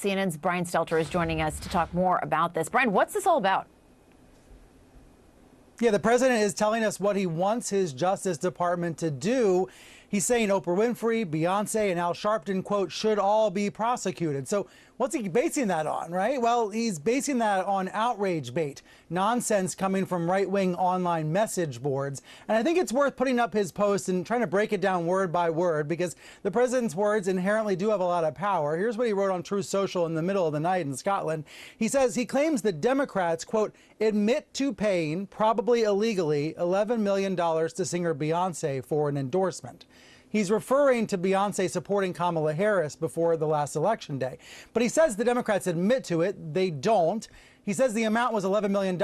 CNN's Brian Stelter is joining us to talk more about this. Brian, what's this all about? Yeah, the president is telling us what he wants his Justice Department to do. He's saying Oprah Winfrey, Beyonce, and Al Sharpton, quote, should all be prosecuted. So what's he basing that on, right? Well, he's basing that on outrage bait, nonsense coming from right-wing online message boards. And I think it's worth putting up his post and trying to break it down word by word, because the president's words inherently do have a lot of power. Here's what he wrote on Truth Social in the middle of the night in Scotland. He says he claims that Democrats, quote, admit to paying, probably illegally, $11 million to singer Beyonce for an endorsement. He's referring to Beyonce supporting Kamala Harris before the last election day. But he says the Democrats admit to it. They don't. He says the amount was $11 million.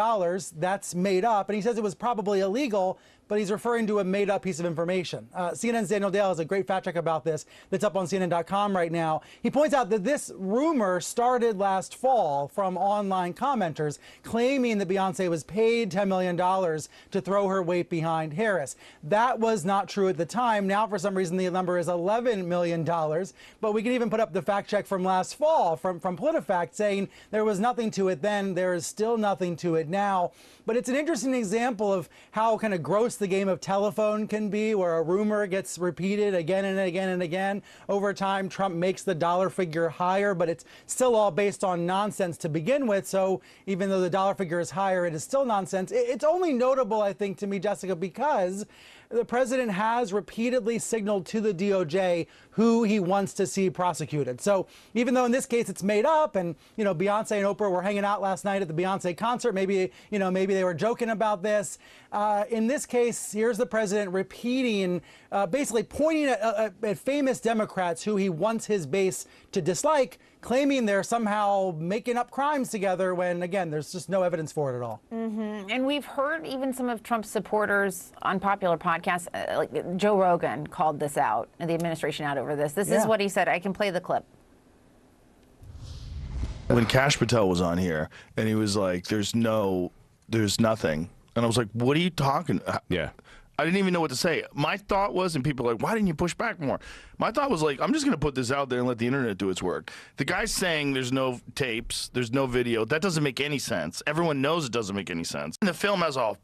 That's made up. And he says it was probably illegal, but he's referring to a made-up piece of information. CNN's Daniel Dale has a great fact check about this that's up on CNN.com right now. He points out that this rumor started last fall from online commenters claiming that Beyonce was paid $10 million to throw her weight behind Harris. That was not true at the time. Now, for some reason, the number is $11 million. But we can even put up the fact check from last fall from PolitiFact saying there was nothing to it then. There is still nothing to it now. But it's an interesting example of how kind of gross the game of telephone can be, where a rumor gets repeated again and again and again. Over time, Trump makes the dollar figure higher, but it's still all based on nonsense to begin with. So even though the dollar figure is higher, it is still nonsense. It's only notable, I think, to me, Jessica, because the president has repeatedly signaled to the DOJ who he wants to see prosecuted. So even though in this case it's made up, and Beyonce and Oprah were hanging out last night at the Beyonce concert, maybe they were joking about this. In this case, here's the president repeating, basically pointing at famous Democrats who he wants his base to dislike, claiming they're somehow making up crimes together when, again, there's just no evidence for it at all. Mm-hmm. And we've heard even some of Trump's supporters on popular podcasts, like Joe Rogan called this out, and the administration out over this. This is what he said. I can play the clip. When Kash Patel was on here, and he was like, there's nothing. And I was like, what are you talking about? Yeah. I didn't even know what to say. My thought was, and people are like, why didn't you push back more? My thought was like, I'm just going to put this out there and let the internet do its work. The guy's saying there's no tapes, there's no video. That doesn't make any sense. Everyone knows it doesn't make any sense. And the film has a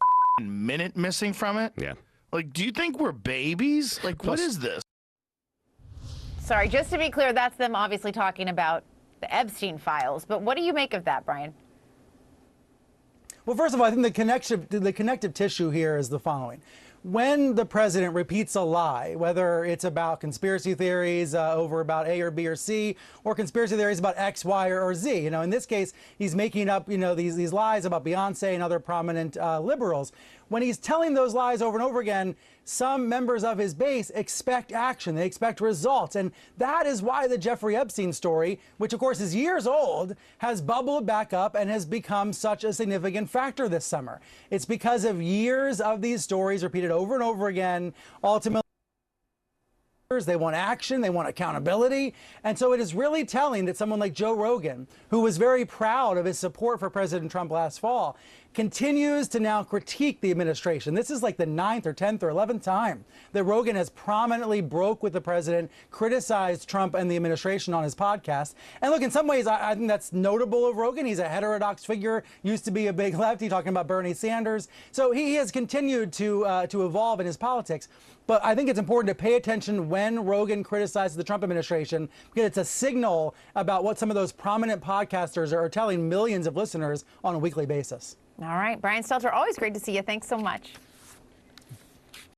minute missing from it. Yeah. Like, do you think we're babies? Like, what is this? Sorry, just to be clear, that's them obviously talking about the Epstein files. But what do you make of that, Brian? Well, first of all, I think the connective tissue here is the following. When the president repeats a lie, whether it's about conspiracy theories over about A or B or C, or conspiracy theories about X, Y, or Z, in this case, he's making up, these lies about Beyonce and other prominent liberals. When he's telling those lies over and over again, some members of his base expect action. They expect results. And that is why the Jeffrey Epstein story, which of course is years old, has bubbled back up and has become such a significant factor this summer. It's because of years of these stories repeated over and over again. Ultimately, they want action, they want accountability. And so it is really telling that someone like Joe Rogan, who was very proud of his support for President Trump last fall, continues to now critique the administration. This is like the 9th or 10th or 11th time that Rogan has prominently broke with the president, criticized Trump and the administration on his podcast. And look, in some ways, I think that's notable of Rogan. He's a heterodox figure, used to be a big lefty, talking about Bernie Sanders. So he has continued to evolve in his politics. But I think it's important to pay attention when Rogan criticizes the Trump administration, because it's a signal about what some of those prominent podcasters are telling millions of listeners on a weekly basis. All right. Brian Stelter, always great to see you. Thanks so much.